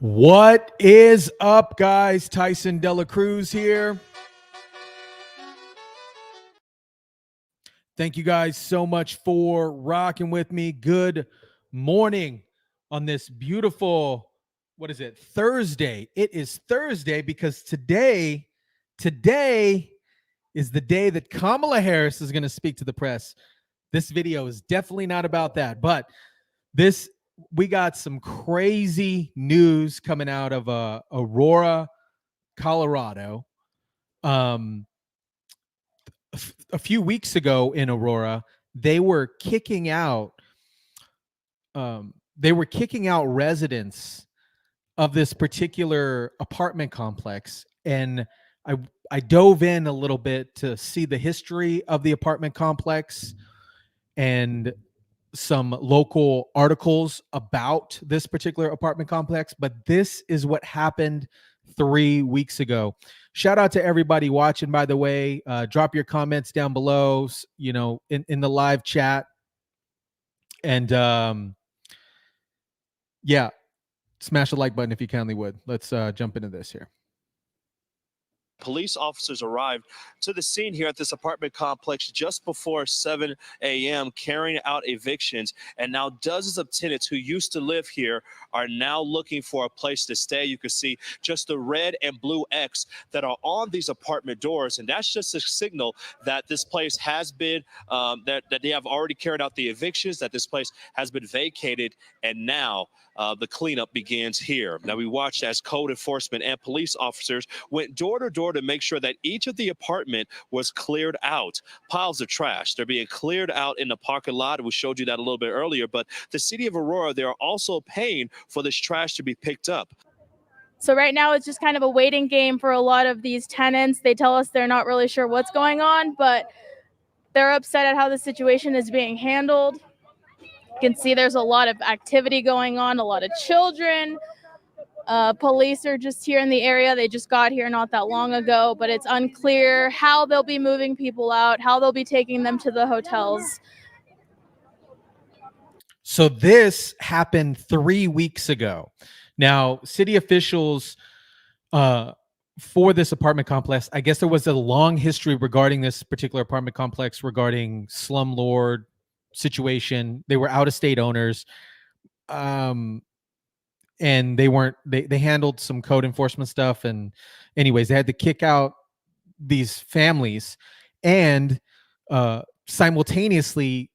What is up, guys? Tyson Dela Cruz here. Thank you guys so much for rocking with me. Good morning on this beautiful, what is it, Thursday. It is Thursday because today is the day that Kamala Harris is going to speak to the press. This video is definitely not about that, but we got some crazy news coming out of Aurora, Colorado. A few weeks ago in Aurora, they were kicking out residents of this particular apartment complex, and I dove in a little bit to see the history of the apartment complex and some local articles about this particular apartment complex, but this is what happened 3 weeks ago. Shout out to everybody watching, by the way. Drop your comments down below, in the live chat. And yeah, smash the like button if you kindly would. Let's jump into this here. Police officers arrived to the scene here at this apartment complex just before 7 a.m. carrying out evictions. And now dozens of tenants who used to live here are now looking for a place to stay. You can see just the red and blue X that are on these apartment doors. And that's just a signal that this place has been, that they have already carried out the evictions, that this place has been vacated. And now the cleanup begins here. Now we watched as code enforcement and police officers went door to door to make sure that each of the apartment was cleared out. Piles of trash, they're being cleared out in the parking lot. We showed you that a little bit earlier, but the city of Aurora, they're also paying for this trash to be picked up. So right now it's just kind of a waiting game for a lot of these tenants. They tell us they're not really sure what's going on, but they're upset at how the situation is being handled. You can see there's a lot of activity going on, a lot of children. Police are just here in the area. They just got here not that long ago, but it's unclear how they'll be moving people out, how they'll be taking them to the hotels. So this happened 3 weeks ago. Now, city officials for this apartment complex, I guess there was a long history regarding this particular apartment complex regarding slumlord situation. They were out-of-state owners. And they handled some code enforcement stuff. And anyways, they had to kick out these families, and simultaneously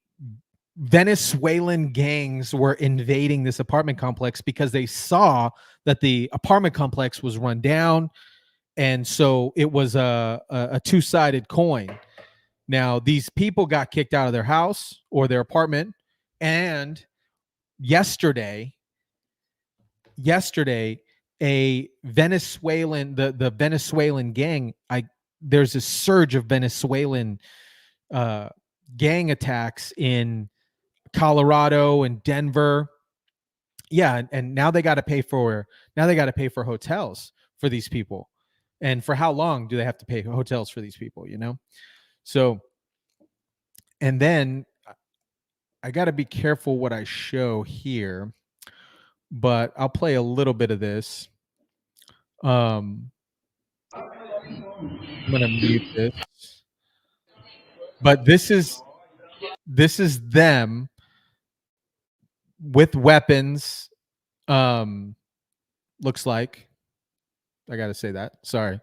Venezuelan gangs were invading this apartment complex because they saw that the apartment complex was run down. And so it was a two-sided coin. Now, these people got kicked out of their house or their apartment. And yesterday, a Venezuelan, the Venezuelan gang, there's a surge of Venezuelan gang attacks in Colorado and Denver. Yeah, and now they got to pay for hotels for these people. And for how long do they have to pay hotels for these people, So, and then I got to be careful what I show here, but I'll play a little bit of this. I'm gonna mute this. But this is them with weapons. Looks like. I gotta say that. Sorry.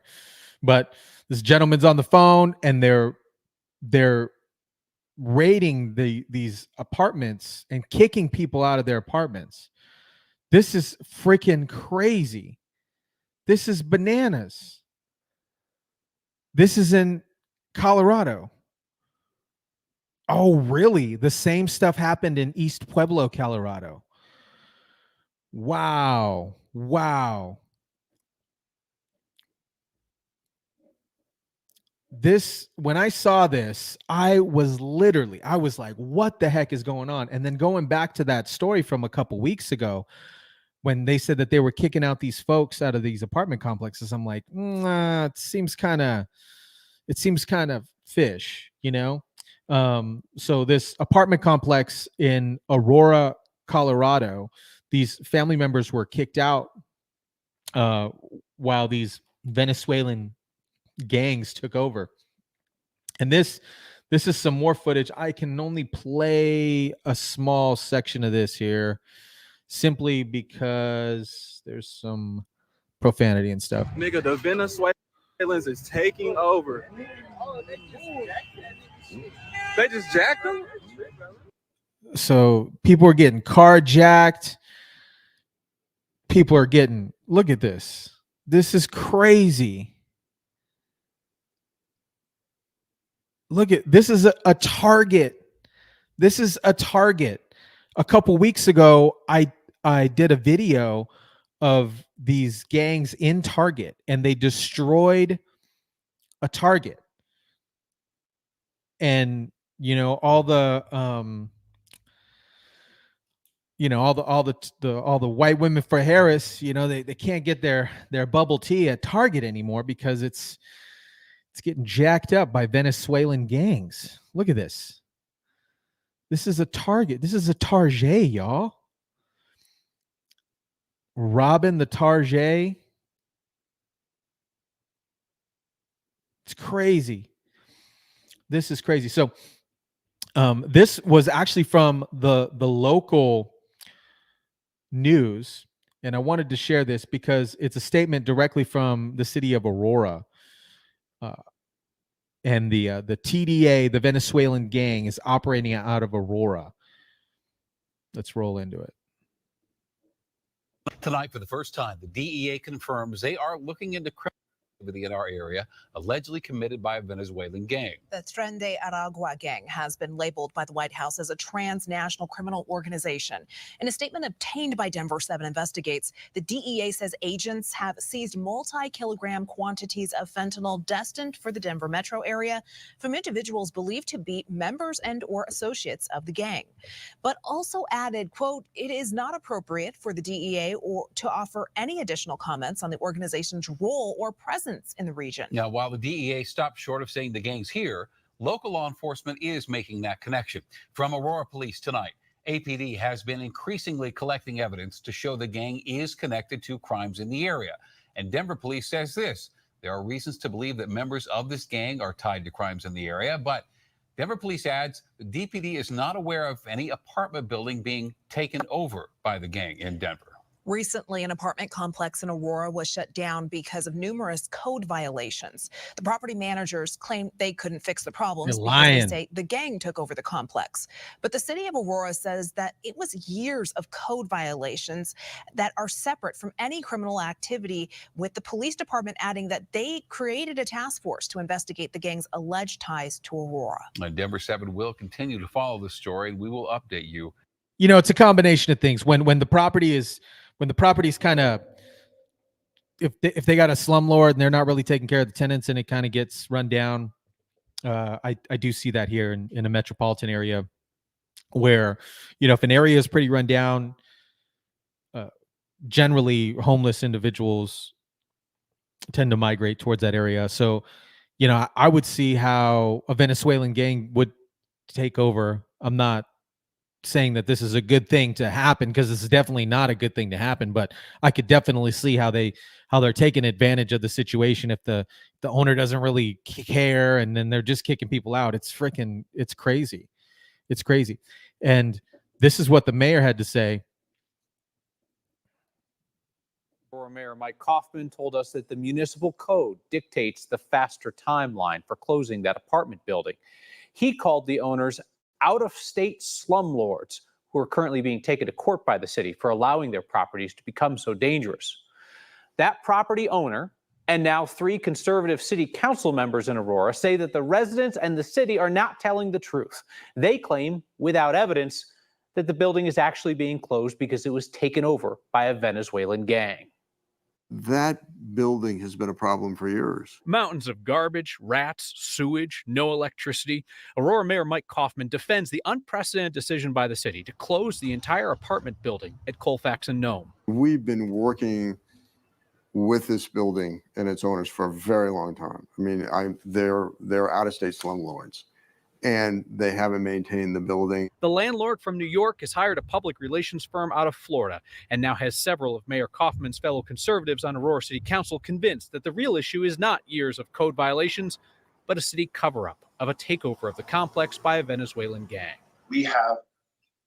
But this gentleman's on the phone, and they're raiding these apartments and kicking people out of their apartments. This is freaking crazy. This is bananas. This is in Colorado. Oh, really? The same stuff happened in East Pueblo, Colorado. Wow. When I saw this, I was like, what the heck is going on? And then going back to that story from a couple weeks ago, when they said that they were kicking out these folks out of these apartment complexes, I'm like, it seems kind of fish, So this apartment complex in Aurora, Colorado, these family members were kicked out uh, while these Venezuelan gangs took over. And this is some more footage. I can only play a small section of this here, simply because there's some profanity and stuff. Nigga, the Venezuelans is taking over. They just jacked them? So people are getting carjacked. People are getting, look at this. This is crazy. Look at, this is a Target. This is a Target. A couple weeks ago, I did a video of these gangs in Target, and they destroyed a Target. And all the all the white women for Harris, they can't get their bubble tea at Target anymore because it's getting jacked up by Venezuelan gangs. Look at this. This is a Target. This is a Target, y'all. Robbing the Target. It's crazy. This is crazy. So this was actually from the local news, and I wanted to share this because it's a statement directly from the city of Aurora. And the TDA, the Venezuelan gang, is operating out of Aurora. Let's roll into it. Tonight, for the first time, the DEA confirms they are looking into criminal activity in our area, allegedly committed by a Venezuelan gang. The Tren de Aragua gang has been labeled by the White House as a transnational criminal organization. In a statement obtained by Denver 7 Investigates, the DEA says agents have seized multi-kilogram quantities of fentanyl destined for the Denver metro area from individuals believed to be members and or associates of the gang, but also added, quote, "It is not appropriate for the DEA or to offer any additional comments on the organization's role or presence in the region." Now, while the DEA stopped short of saying the gang's here, local law enforcement is making that connection. From Aurora Police tonight, APD has been increasingly collecting evidence to show the gang is connected to crimes in the area. And Denver Police says this: there are reasons to believe that members of this gang are tied to crimes in the area, but Denver Police adds the DPD is not aware of any apartment building being taken over by the gang in Denver. Recently, an apartment complex in Aurora was shut down because of numerous code violations. The property managers claimed they couldn't fix the problems You're because lying. they say the gang took over the complex. But the city of Aurora says that it was years of code violations that are separate from any criminal activity, with the police department adding that they created a task force to investigate the gang's alleged ties to Aurora. And Denver 7 will continue to follow the story, and we will update you. It's a combination of things. When the property's kind of, if they got a slumlord and they're not really taking care of the tenants and it kind of gets run down, I do see that here in a metropolitan area where, if an area is pretty run down, generally homeless individuals tend to migrate towards that area. So, I would see how a Venezuelan gang would take over. I'm not saying that this is a good thing to happen, because this is definitely not a good thing to happen, but I could definitely see how they're taking advantage of the situation if the owner doesn't really care, and then they're just kicking people out. It's crazy. It's crazy. And this is what the mayor had to say. Aurora Mayor Mike Kaufman told us that the municipal code dictates the faster timeline for closing that apartment building. He called the owners out-of-state slumlords who are currently being taken to court by the city for allowing their properties to become so dangerous. That property owner and now 3 conservative city council members in Aurora say that the residents and the city are not telling the truth. They claim, without evidence, that the building is actually being closed because it was taken over by a Venezuelan gang. That building has been a problem for years. Mountains of garbage, rats, sewage, no electricity. Aurora Mayor Mike Kaufman defends the unprecedented decision by the city to close the entire apartment building at Colfax and Nome. We've been working with this building and its owners for a very long time. I mean, they're out-of-state slumlords, and they haven't maintained the building. The landlord from New York has hired a public relations firm out of Florida and now has several of Mayor Kaufman's fellow conservatives on Aurora City Council convinced that the real issue is not years of code violations, but a city cover-up of a takeover of the complex by a Venezuelan gang. We have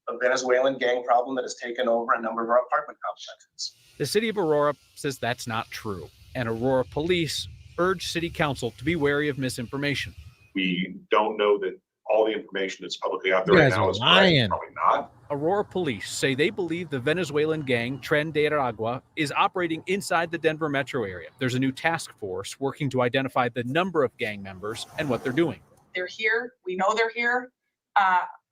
a Venezuelan gang problem that has taken over a number of our apartment complexes. The city of Aurora says that's not true, and Aurora police urge city council to be wary of misinformation. We don't know that all the information that's publicly out there You right guys now are is lying. correct. Probably not. Aurora police say they believe the Venezuelan gang Tren de Aragua is operating inside the Denver metro area. There's a new task force working to identify the number of gang members and what they're doing. They're here. We know they're here.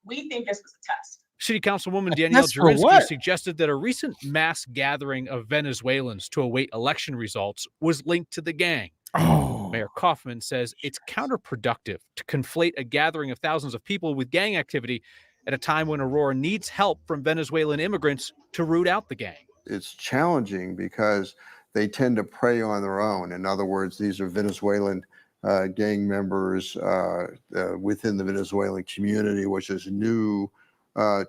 We think this was a test. City Councilwoman Danielle test for Jurinsky what? suggested that a recent mass gathering of Venezuelans to await election results was linked to the gang. Oh, Mayor Kaufman says it's counterproductive to conflate a gathering of thousands of people with gang activity at a time when Aurora needs help from Venezuelan immigrants to root out the gang. It's challenging because they tend to prey on their own. In other words, these are Venezuelan gang members within the Venezuelan community, which is new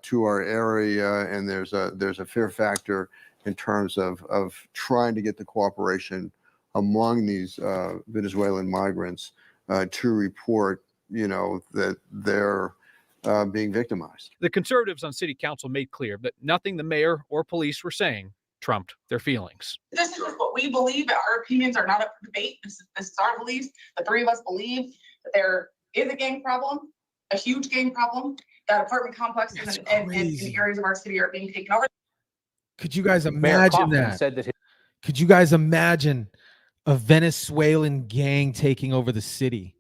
to our area, and there's a fear factor in terms of trying to get the cooperation among these Venezuelan migrants to report, that they're being victimized. The conservatives on city council made clear that nothing the mayor or police were saying trumped their feelings. This is what we believe. Our opinions are not up for debate. This is our beliefs. The three of us believe that there is a gang problem, a huge gang problem, that apartment complexes and areas of our city are being taken over. could you guys Mayor imagine Kaufman that? said that Could you guys imagine a Venezuelan gang taking over the city?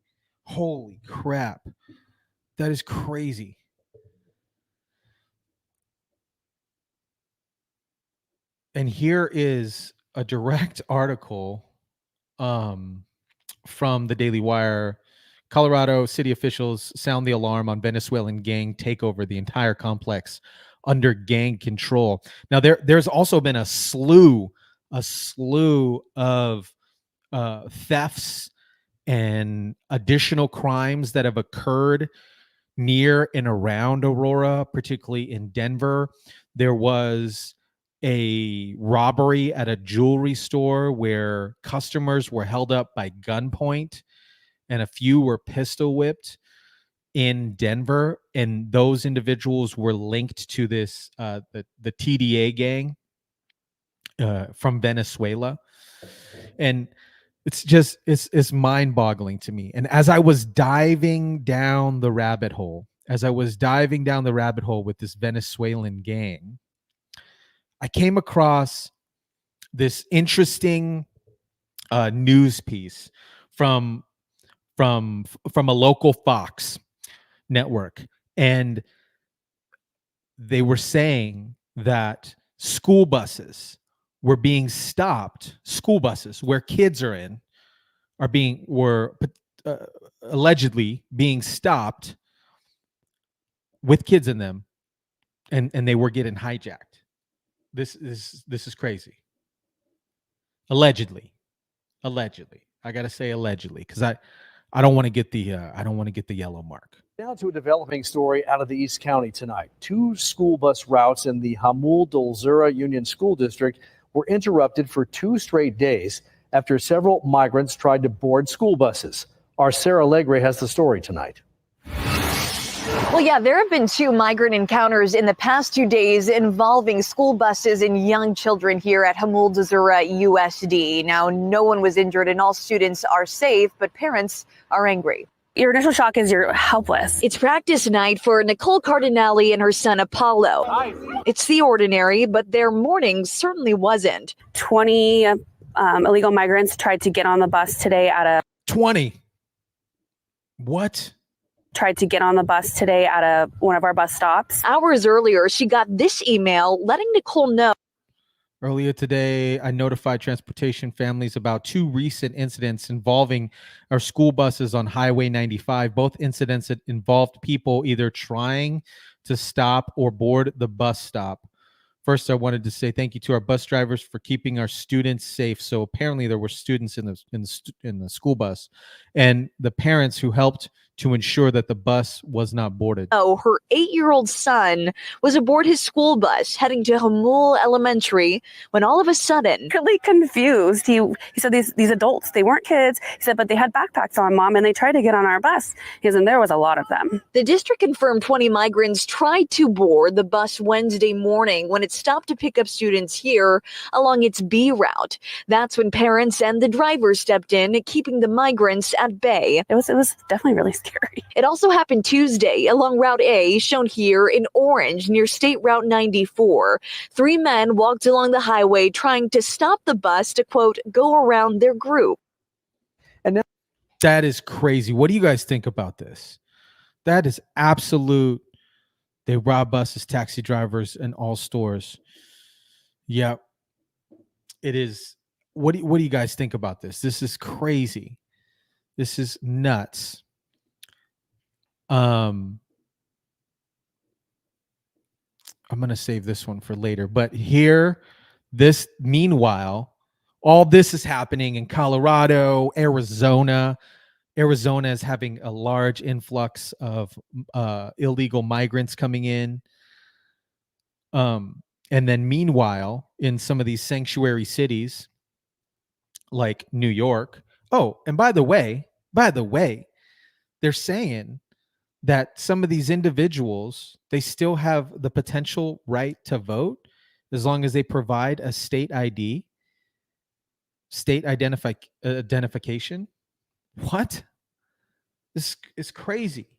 Holy crap. That is crazy. And here is a direct article from the Daily Wire. Colorado city officials sound the alarm on Venezuelan gang takeover the entire complex under gang control. Now, there's also been a slew of thefts and additional crimes that have occurred near and around Aurora, particularly in Denver. There was a robbery at a jewelry store where customers were held up by gunpoint and a few were pistol whipped in Denver. And those individuals were linked to this, the TDA gang from Venezuela. And it's mind boggling to me. And as I was diving down the rabbit hole with this Venezuelan gang, I came across this interesting news piece from a local Fox network, and they were saying that school buses were being stopped. School buses where kids are in were allegedly being stopped with kids in them, and they were getting hijacked. This is crazy. Allegedly. I gotta say allegedly, because I don't want to get the yellow mark. Now to a developing story out of the East County tonight. 2 school bus routes in the Hamul Dolzura Union School District were interrupted for 2 straight days after several migrants tried to board school buses. Our Sarah Legre has the story tonight. Well, yeah, there have been 2 migrant encounters in the past 2 days involving school buses and young children here at Hamul Dolzura USD. Now, no one was injured and all students are safe, but parents are angry. Your initial shock is you're helpless. It's practice night for Nicole Cardinale and her son Apollo. Hi. It's the ordinary, but their morning certainly wasn't. 20 illegal migrants tried to get on the bus today at a 20. What? Tried to get on the bus today at one of our bus stops. Hours earlier, she got this email letting Nicole know. Earlier today, I notified transportation families about 2 recent incidents involving our school buses on Highway 95. Both incidents that involved people either trying to stop or board the bus stop. First, I wanted to say thank you to our bus drivers for keeping our students safe. So apparently there were students in the school bus, and the parents who helped to ensure that the bus was not boarded. Oh, her 8-year-old son was aboard his school bus heading to Hamul Elementary when all of a sudden, Really confused. He said these adults, they weren't kids. He said, but they had backpacks on, Mom, and they tried to get on our bus. He said, and there was a lot of them. the district confirmed 20 migrants tried to board the bus Wednesday morning when it stopped to pick up students here along its B route. That's when parents and the driver stepped in, keeping the migrants at bay. It was definitely really scary. It also happened Tuesday along Route A, shown here in orange near State Route 94. 3 men walked along the highway trying to stop the bus to, quote, go around their group. That is crazy. What do you guys think about this? That is absolute. They rob buses, taxi drivers, and all stores. Yeah, it is. What do you guys think about this? This is crazy. This is nuts. I'm gonna save this one for later. But here, meanwhile, all this is happening in Colorado, Arizona. Arizona is having a large influx of illegal migrants coming in. And then meanwhile, in some of these sanctuary cities like New York. Oh, and by the way, they're saying that some of these individuals, they still have the potential right to vote as long as they provide a state ID, state identification. What? This is crazy.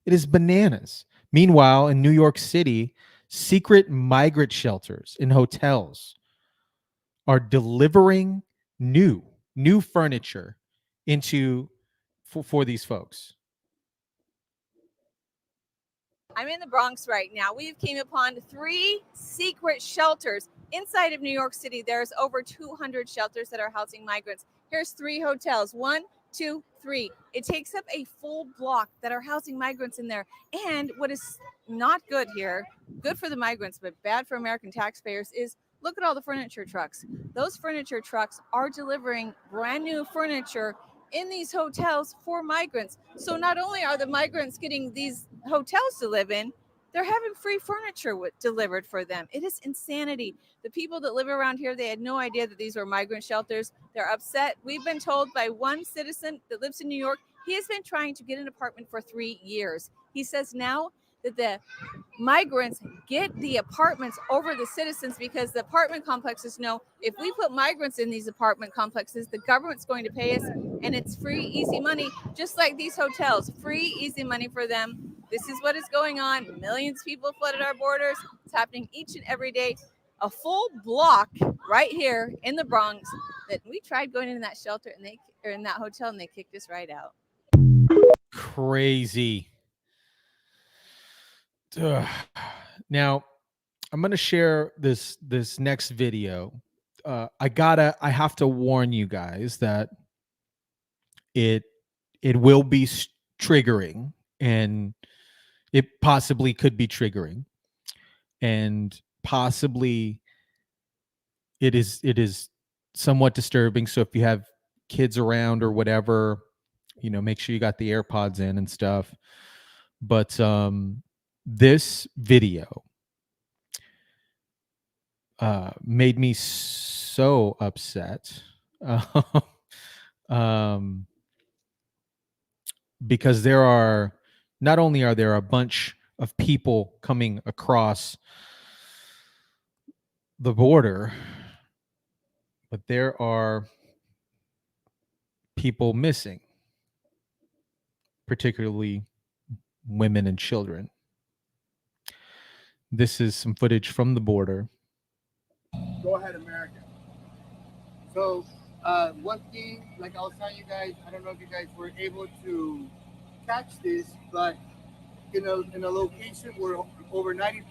It is bananas. Meanwhile, in New York City, secret migrant shelters in hotels are delivering new furniture for these folks. I'm in the Bronx right now. We've came upon 3 secret shelters inside of New York City. There's over 200 shelters that are housing migrants. Here's 3 hotels. 1, 2, 3. It takes up a full block that are housing migrants in there. And what is not good here, good for the migrants, but bad for American taxpayers, is look at all the furniture trucks. Those furniture trucks are delivering brand new furniture in these hotels for migrants. So not only are the migrants getting these hotels to live in, they're having free furniture delivered for them. It is insanity. The people that live around here, they had no idea that these were migrant shelters. They're upset. We've been told by one citizen that lives in New York, he has been trying to get an apartment for 3 years. He says now that the migrants get the apartments over the citizens because the apartment complexes know if we put migrants in these apartment complexes, the government's going to pay us, and it's free, easy money, just like these hotels. Free, easy money for them. This is what is going on. Millions of people flooded our borders. It's happening each and every day. A full block right here in the Bronx that we tried going into that shelter and in that hotel and they kicked us right out. Crazy. Ugh. Now, I'm gonna share this next video. I have to warn you guys that it will be triggering, and it possibly could be triggering, and possibly it is somewhat disturbing. So if you have kids around or whatever, make sure you got the AirPods in and stuff. But this video made me so upset because not only are there a bunch of people coming across the border, but there are people missing, particularly women and children. This is some footage from the border. Go ahead, America. So one thing, like I was telling you guys, I don't know if you guys were able to catch this, but in a location where over 90%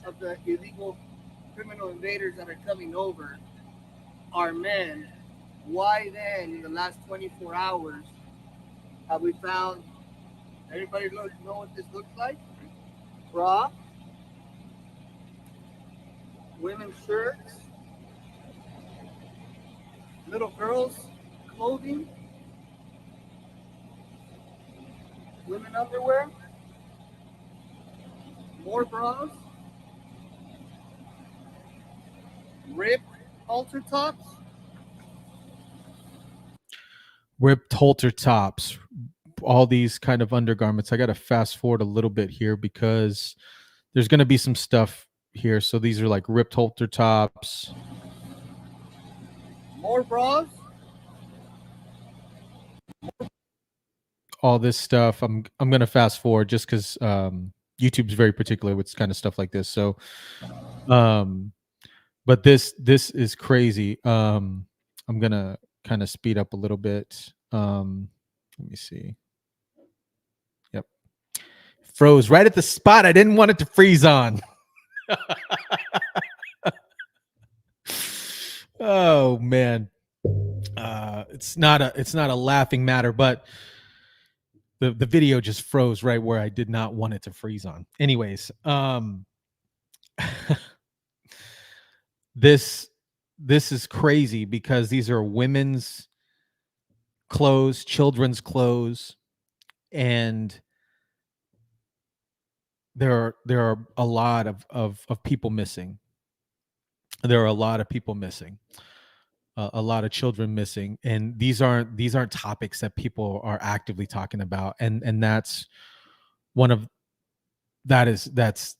of the illegal criminal invaders that are coming over are men, why then in the last 24 hours have we found, everybody know what this looks like? Bra, women's shirts, little girls' clothing. women underwear, more bras, ripped halter tops. Ripped halter tops, all these kind of undergarments. I got to fast forward a little bit here because there's going to be some stuff here. So these are like ripped halter tops. More bras. All this stuff. I'm going to fast forward just because YouTube's very particular with kind of stuff like this. So, but this is crazy. I'm going to kind of speed up a little bit. Let me see. Yep. Froze right at the spot I didn't want it to freeze on. Oh man. It's not a laughing matter, but the video just froze right where I did not want it to freeze on. Anyways, this is crazy because these are women's clothes, children's clothes, and there are a lot of people missing. There are a lot of people missing. A lot of children missing, and these aren't topics that people are actively talking about, and that's that's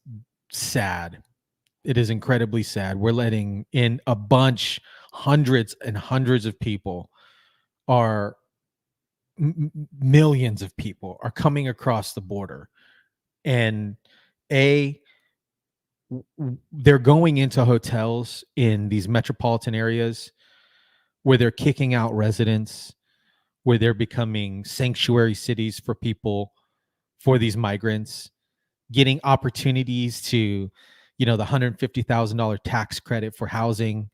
sad. It is incredibly sad. We're letting in a bunch, hundreds and hundreds of people, millions of people are coming across the border, and they're going into hotels in these metropolitan areas where they're kicking out residents, where they're becoming sanctuary cities for people, for these migrants, getting opportunities to, the $150,000 tax credit for housing,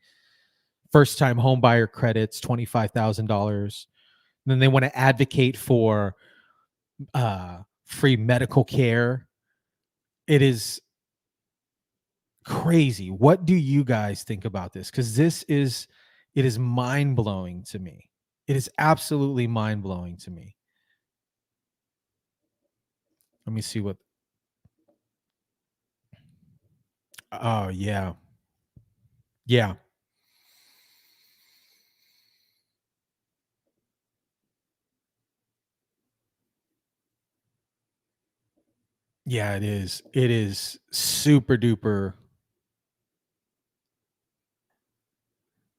first-time home buyer credits, $25,000. Then they want to advocate for free medical care. It is crazy. What do you guys think about this? Because it is mind-blowing to me. It is absolutely mind-blowing to me. Let me see what. Oh, yeah. Yeah. Yeah, it is. It is super duper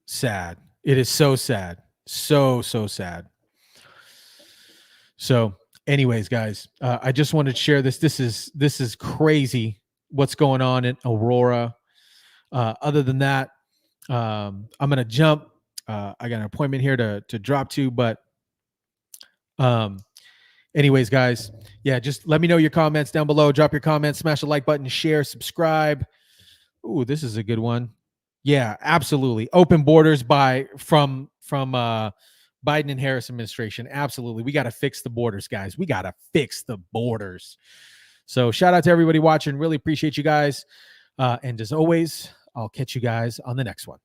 sad. It is so sad. So sad. So anyways, guys, I just wanted to share this. This is crazy what's going on in Aurora. Other than that, I'm going to jump. I got an appointment here to drop to, but anyways, guys, yeah, just let me know your comments down below. Drop your comments, smash the like button, share, subscribe. Ooh, this is a good one. Yeah, absolutely. Open borders from Biden and Harris administration. Absolutely. We got to fix the borders, guys. We got to fix the borders. So shout out to everybody watching. Really appreciate you guys. And as always, I'll catch you guys on the next one.